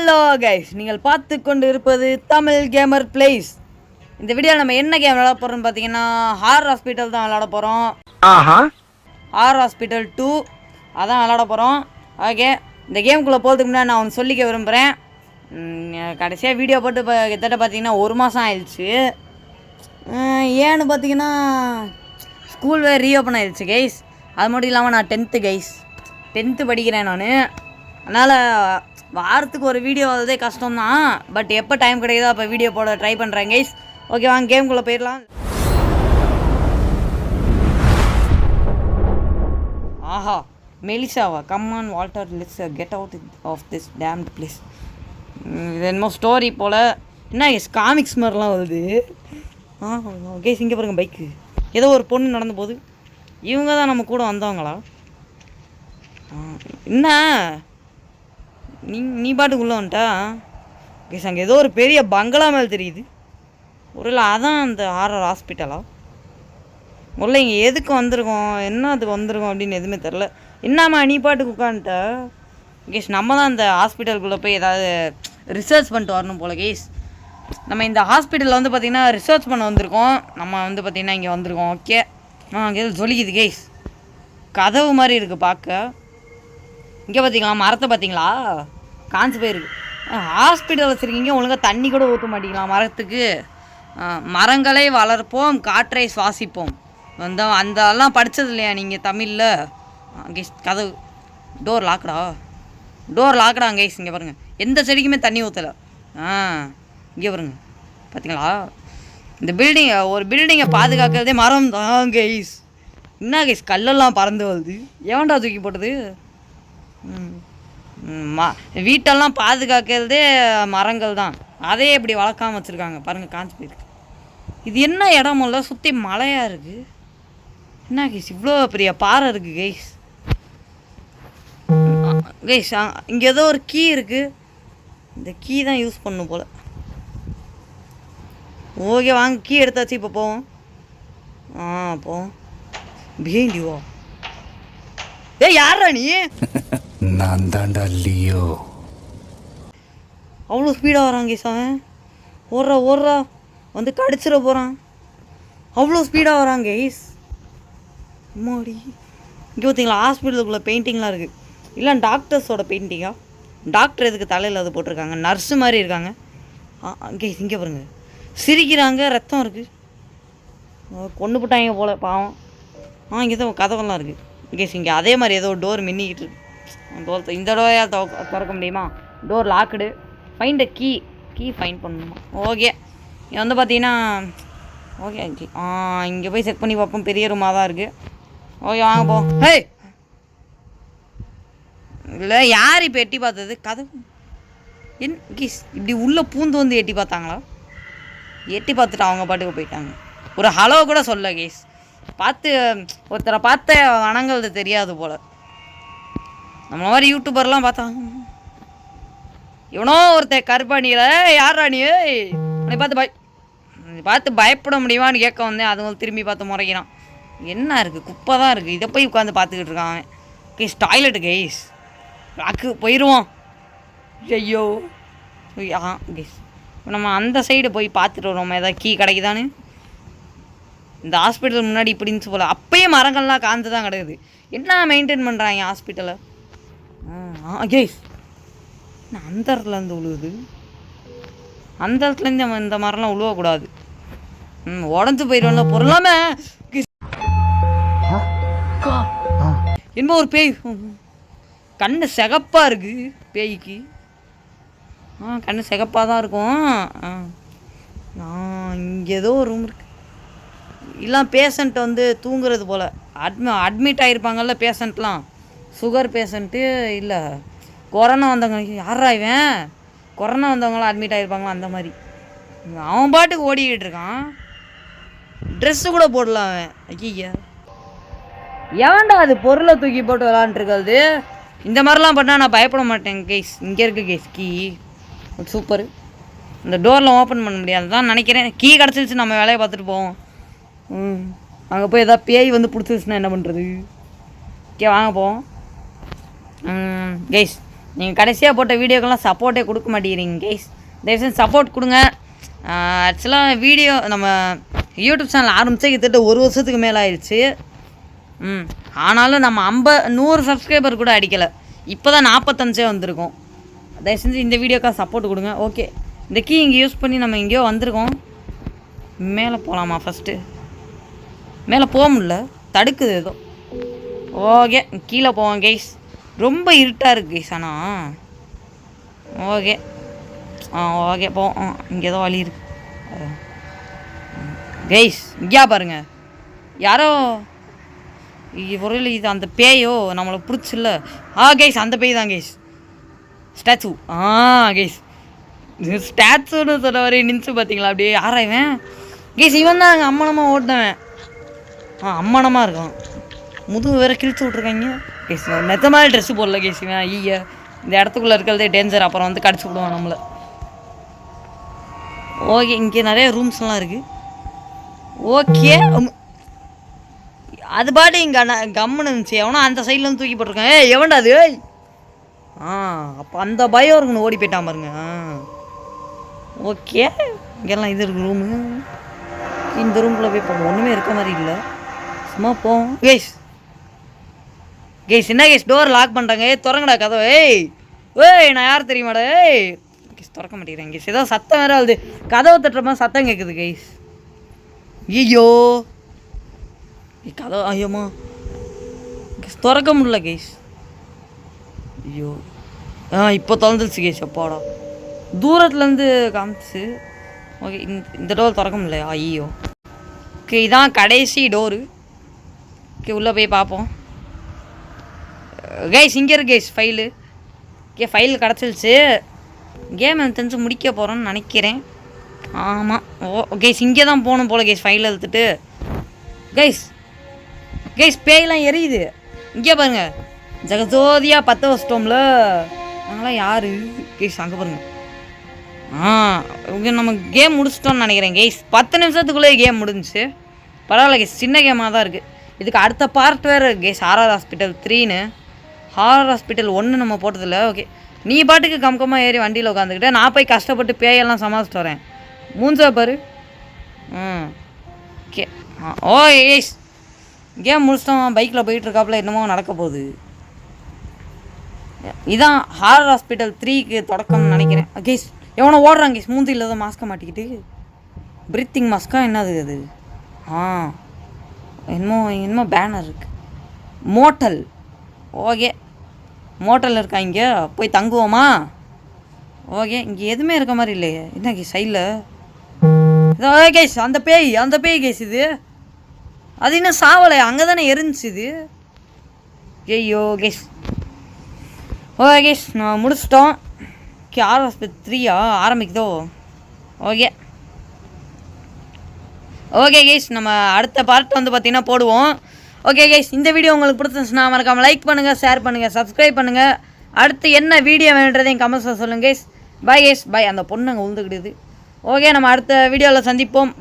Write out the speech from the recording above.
Hello guys, நீங்கள் பார்த்து கொண்டு இருப்பது தமிழ் கேமர் பிளேஸ். இந்த வீடியோ நம்ம என்ன கேம் விளாட போகிறோம்னு பார்த்தீங்கன்னா ஹாரர் ஹாஸ்பிட்டல் தான் விளாட போகிறோம். ஹாரர் ஹாஸ்பிட்டல் 2 அதான் விளாட போகிறோம். ஓகே, இந்த கேமுக்குள்ளே போகிறதுக்கு முன்னாடி நான் ஒன்று சொல்லிக்க விரும்புகிறேன். கடைசியாக வீடியோ போட்டு இப்போ கிட்டத்தட்ட பார்த்தீங்கன்னா 1 மாதம் ஆயிடுச்சு. ஏன்னு பார்த்தீங்கன்னா ஸ்கூல் வேறு ரீஓப்பன் ஆயிடுச்சு கைஸ். அது மட்டும் இல்லாமல் நான் 10th படிக்கிறேன் நான். அதனால் வாரத்துக்கு ஒரு வீடியோ வரதே கஷ்டம்தான். பட் எப்போ டைம் கிடைக்குதோ அப்போ வீடியோ போட ட்ரை பண்ணுறேன் கைஸ். ஓகே, வாங்க கேமுக்குள்ளே போயிடலாம். ஆஹா, மெலிசாவா? Come on Walter, let's get out of this damned place. இது என்னமோ ஸ்டோரி போல். என்ன கைஸ், காமிக்ஸ் மாதிரிலாம் வருது. கைஸ் இங்கே பாருங்க, பைக்கு ஏதோ ஒரு பொண்ணு நடந்து போகுது. இவங்க தான் நம்ம கூட வந்தவங்களா? என்ன நீ பாட்டுக்குள்ளே வந்துட்டா? கேஸ் அங்கே ஏதோ ஒரு பெரிய பங்களா மேலே தெரியுது. ஒருவேளை அதான் அந்த ஹாரர் ஹாஸ்பிட்டலா? முதல்ல இங்கே எதுக்கு வந்திருக்கோம், என்ன அதுக்கு வந்திருக்கோம் அப்படின்னு எதுவுமே தெரில. என்னம்மா நீ பாட்டுக்கு உட்காந்துட்டா? கேஸ் நம்ம தான் இந்த ஹாஸ்பிட்டலுக்குள்ளே போய் ஏதாவது ரிசர்ச் பண்ணிட்டு வரணும் போல் கேஸ். நம்ம இந்த ஹாஸ்பிட்டலில் வந்து பார்த்திங்கன்னா ரிசர்ச் பண்ண வந்திருக்கோம். நம்ம வந்து பார்த்திங்கன்னா இங்கே வந்திருக்கோம். ஓகே, அங்கே சொல்லிக்குது கேஸ். கதவு மாதிரி இருக்குது பார்க்க. இங்கே பார்த்தீங்களா, மரத்தை பார்த்தீங்களா? காஞ்சி போயிருக்கு. ஹாஸ்பிட்டல் வச்சுருக்கீங்க, ஒழுங்காக தண்ணி கூட ஊற்ற மாட்டீங்களா மரத்துக்கு? மரங்களை வளர்ப்போம், காற்றை சுவாசிப்போம். அதெல்லாம் படித்தது இல்லையா நீங்கள் தமிழில்? கேஸ் கதவு டோர் லாக்கடா கேஸ். இங்கே பாருங்கள், எந்த செடிக்குமே தண்ணி ஊற்றலை. இங்கே பாருங்க, பார்த்தீங்களா? இந்த ஒரு பில்டிங்கை பாதுகாக்கிறதே மரம் தான் கேஸ். என்ன கேஸ், கல்லெல்லாம் பறந்து வருது. எவன்டா தூக்கி போட்டது? வீட்டெல்லாம் பாதுகாக்கிறதே மரங்கள் தான். அதே இப்படி வளர்க்காமல் வச்சுருக்காங்க பாருங்கள், காஞ்சி போயிருக்கு. இது என்ன இடமுல்ல, சுற்றி மலையாக இருக்குது. என்ன கேஸ், இவ்வளோ பெரிய பாறை இருக்குது கேஸ். கேஸ் இங்கே ஏதோ ஒரு கீ இருக்குது. இந்த கீ தான் யூஸ் பண்ணும் போல். ஓகே வாங்க, கீ எடுத்தாச்சு. இப்போ போவோம். போவோம். பிஹைண்டிவா? யாரா நீ? நான் தாண்டா லியோ. அவ்வளோ ஸ்பீடாக வரான் கேஸ். அவன் ஓடுறா வந்து கடிச்சிட போகிறான். அவ்வளோ ஸ்பீடாக வரான் கேஸ். அம்மாடி, இங்கே பார்த்தீங்களா ஹாஸ்பிட்டலுக்குள்ளே பெயிண்டிங்லாம் இருக்குது. இல்லை டாக்டர்ஸோட பெயிண்டிங்கா? டாக்டர் எதுக்கு தலையில் அது போட்டிருக்காங்க? நர்ஸு மாதிரி இருக்காங்க. கேஸ் இங்கே பாருங்க, சிரிக்கிறாங்க, ரத்தம் இருக்குது. கொண்டு போட்டாங்க போல் பாவம். இங்கே தான் கதவெல்லாம் இருக்குது கேஸ். இங்கே அதே மாதிரி ஏதோ டோர் மின்னிக்கிட்டு இருக்கு. டோர் இந்த டோரையாக திறக்க முடியுமா? Door locked. Find a key find பண்ணணுமா? ஓகே, இங்கே வந்து பார்த்தீங்கன்னா ஓகே இங்கே போய் செக் பண்ணி பார்ப்போம். பெரிய ரூமாக தான் இருக்குது. ஓகே வாங்க போ. ஹே இல்லை, யார் இப்போ எட்டி பார்த்தது? கதவு கேஸ் இப்படி உள்ளே பூந்து வந்து எட்டி பார்த்தாங்களா? எட்டி பார்த்துட்டு அவங்க பாட்டுக்கு போயிட்டாங்க. ஒரு ஹலோ கூட சொல்ல கேஸ். ஒருத்தரை பார்த்த வணங்குறது தெரியாது போல். நம்மள மாதிரி யூடியூபர்லாம் பார்த்தாங்க. இவனோ ஒருத்தர் கருப்பானியில் யாரா நீ? உன்னை பார்த்து பயப்பட முடியுமான்னு கேட்க வந்தேன். அதுவும் திரும்பி பார்த்து முறைக்கிறான். என்ன இருக்குது, குப்பை தான் இருக்குது. இதை போய் உட்காந்து பார்த்துக்கிட்டு இருக்கான் அவன். Case toilet case. லாக்கு போயிடுவோம். ஐயோ கேஸ், நம்ம அந்த சைடு போய் பார்த்துட்டு வரோம் ஏதாவது கீ கிடைக்குதான்னு. இந்த ஹாஸ்பிட்டல் முன்னாடி இப்படின்னு போல அப்பயே மரங்கள்லாம் காந்து தான் கிடக்குது. என்ன மெயின்டைன் பண்ணுறாங்க ஹாஸ்பிட்டலை? கேஸ் அந்த இடத்துலேருந்து விழுவுது. அந்த இடத்துலேருந்து இந்த மரம்லாம் விழுவக்கூடாது. உடஞ்சி போயிடுவோம்ல பொருளாமே. என்ன ஒரு பேய், கண்ணு சிகப்பாக இருக்குது பேய்க்கு. கண்ணு சிகப்பாக தான் இருக்கும். இங்கே ஏதோ ஒரு ரூம் இருக்குது. இல்லை பேஷண்ட் வந்து தூங்குறது போல். அட்மிட் ஆகிருப்பாங்கல்ல பேஷண்ட்லாம். சுகர் பேஷண்ட்டு இல்லை கொரோனா வந்தவங்க. யாரா இவன்? கொரோனா வந்தவங்களாம் அட்மிட் ஆகிருப்பாங்களா அந்த மாதிரி. அவன் பாட்டுக்கு ஓடிக்கிட்டு இருக்கான். ட்ரெஸ்ஸு கூட போடலாம் அவன். ஐயா, எவன்டா அது பொருளை தூக்கி போட்டு விளாண்டுருக்கிறது? இந்த மாதிரிலாம் பண்ணால் நான் பயப்பட மாட்டேன் கேஸ். இங்கே இருக்குது கேஸ் கீ. சூப்பர். இந்த டோரில் ஓப்பன் பண்ண முடியாது தான் நினைக்கிறேன். கீ கிடச்சிருச்சு, நம்ம வேலையை பார்த்துட்டு போவோம். அங்கே போய் எதாவது பேய் வந்து பிடிச்சிருச்சுன்னா என்ன பண்ணுறது? ஓகே வாங்க போவோம். கைஸ் நீங்கள் கடைசியாக போட்ட வீடியோக்கெல்லாம் சப்போர்ட்டே கொடுக்க மாட்டேங்கிறீங்க கைஸ். தயவுசெய்து சப்போர்ட் கொடுங்க. ஆக்சுவலாக வீடியோ நம்ம யூடியூப் சேனல் ஆரம்பித்தே கிட்டத்தட்ட 1 வருஷத்துக்கு மேலே ஆயிடுச்சு. ஆனாலும் நம்ம 100 சப்ஸ்கிரைபர் கூட அடிக்கலை. இப்போ தான் 45 வந்திருக்கோம். தயவு செஞ்சு இந்த வீடியோக்காக சப்போர்ட் கொடுங்க. ஓகே, இந்த கீ இங்கே யூஸ் பண்ணி நம்ம எங்கேயோ வந்திருக்கோம். மேலே போகலாமா? ஃபஸ்ட்டு மேலே போக முடில, தடுக்குது ஏதோ. ஓகே, கீழே போவோம் கைஸ். ரொம்ப இருட்டாக இருக்குது கைஸ். ஆனால் ஓகே ஓகே போவோம். இங்கே ஏதோ வழி இருக்கு கைஸ். இங்கேயா பாருங்க, யாரோ பொருள். இது அந்த பேயோ நம்மளை பிடிச்சில்ல? கைஸ், அந்த பேய் தான் கைஸ். ஸ்டாச்சு. கைஸ், ஸ்டாச்சுன்னு சொல்ல வரை நினச்சி பார்த்தீங்களா? அப்படியே யாராய்வேன் கைஸ்? இவன் தான் அங்கே அம்மனமாக ஓட்டினவன். அம்மனமாக இருக்கான். முதுகு வேறு கிழிச்சு விட்ருக்காங்க கைஸ். நெத்தமாக ட்ரெஸ்ஸு போடல கைஸ். இவன் ஐயா இந்த இடத்துக்குள்ளே இருக்கிறதே டேஞ்சர். அப்புறம் வந்து கடிச்சு விடுவான் நம்மளை. ஓகே, இங்கே நிறைய ரூம்ஸ்லாம் இருக்குது. ஓகே, அது பாட்டு இங்கே கம்முன்னு இருந்துச்சு. எவனோ அந்த சைட்லேருந்து தூக்கி போட்டிருக்கான். எவன்டா அது? அப்போ அந்த பயம் இருக்குன்னு ஓடி போயிட்டான் பாருங்க. ஓகே, இங்கெல்லாம் இது இருக்குது ரூமு. இந்த ரூம்குள்ளே போய் போவோம். ஒன்றுமே இருக்க மாதிரி இல்லை, சும்மா போவோம் கைஸ். என்ன கைஸ் டோர் லாக் பண்ணுறாங்க? திறங்கடா கதவை. நான் யார் தெரியுமாடா? கைஸ் திறக்க மாட்டேங்கிறேன் கைஸ். ஏதோ சத்தம் வேறு ஆகுது. கதவை தட்டுற மாதிரி சத்தம் கேட்குது கைஸ். ஐயோ கதவை, ஐயோம்மா கைஸ் திறக்க முடியல கைஸ். ஐயோ இப்போ திறந்துருச்சு கைஸ். அப்பாடா, தூரத்துலேருந்து காமிச்சு. ஓகே, இந்த டோர் திறக்க முடியல. ஐயோ. ஓகே, இதான் கடைசி டோரு. ஓகே, உள்ளே போய் பார்ப்போம் கைஸ். இங்கே இருக்கு கைஸ் ஃபைலு. ஓகே, ஃபைல் கிடச்சிருச்சு. கேம் எனக்கு தெரிஞ்சு முடிக்க போகிறோன்னு நினைக்கிறேன். ஆமாம். கைஸ், இங்கே தான் போகணும் போல் கைஸ். ஃபைல் எடுத்துட்டு கைஸ் பேயெல்லாம் எரியுது. இங்கே பாருங்க, ஜெகஜோதியாக 10 வச்சிட்டோம்ல. நாங்களாம் யார் கைஸ்? அங்கே பாருங்க. ஓகே, நம்ம கேம் முடிச்சிட்டோம்னு நினைக்கிறேன் கைஸ். 10 நிமிஷத்துக்குள்ளே கேம் முடிஞ்சிச்சு. பரவாயில்ல கைஸ், சின்ன கேமாக தான் இருக்குது. இதுக்கு அடுத்த பார்ட் வேறு கைஸ். ஹாரர் ஹாஸ்பிட்டல் 3ன்னு. ஹாரர் ஹாஸ்பிட்டல் 1 நம்ம போட்டதில்ல. ஓகே, நீ பாட்டுக்கு கம்கமாக ஏறி வண்டியில் உட்காந்துக்கிட்டே நான் போய் கஷ்டப்பட்டு பேயெல்லாம் சமாளிச்சுட்டு வரேன். மூஞ்சா பாரு. ஓகே கைஸ், கேம் முடிச்சிட்டோம். பைக்கில் போயிட்டுருக்காப்புல என்னமோ நடக்க போகுது. இதான் ஹாரர் ஹாஸ்பிட்டல் 3க்கு தொடக்கம்னு நினைக்கிறேன் கைஸ். எவனோ ஓடுறாங்க கைஸ், மூஞ்சி இல்லாத மாஸ்க்கை மாட்டிக்கிட்டு. ப்ரீத்திங் மாஸ்க்கா என்னது அது? என்னமோ பேனர் இருக்குது. மோட்டல். ஓகே, மோட்டல் இருக்கா? இங்கே போய் தங்குவோமா? ஓகே, இங்கே எதுவுமே இருக்க மாதிரி இல்லையே. என்ன கைஸ் சைடில்? கைஸ் அந்த பேய் கைஸ். இது அது இன்னும் சாவலை, அங்கே தானே எரிஞ்சிச்சு இது. ஐயோ கைஸ். ஓகே கைஸ், நான் முடிச்சிட்டோம். ஓகே, ஹாரர் ஹாஸ்பிட்டல் 3 ஆரம்பிக்குதோ? ஓகே கைஸ், நம்ம அடுத்த பார்ட் வந்து பார்த்திங்கன்னா போடுவோம். ஓகே கைஸ், இந்த வீடியோ உங்களுக்கு பிடிச்சிருந்துச்சுன்னா மறக்காமல் லைக் பண்ணுங்கள், ஷேர் பண்ணுங்கள், சப்ஸ்கிரைப் பண்ணுங்கள். அடுத்து என்ன வீடியோ வேணுன்றதையும் கமெண்ட்ஸில் சொல்லுங்கள் கைஸ். பாய் கைஸ், பாய். அந்த பொண்ணு அங்கே உழுந்துக்கிடுது. ஓகே, நம்ம அடுத்த வீடியோவில் சந்திப்போம்.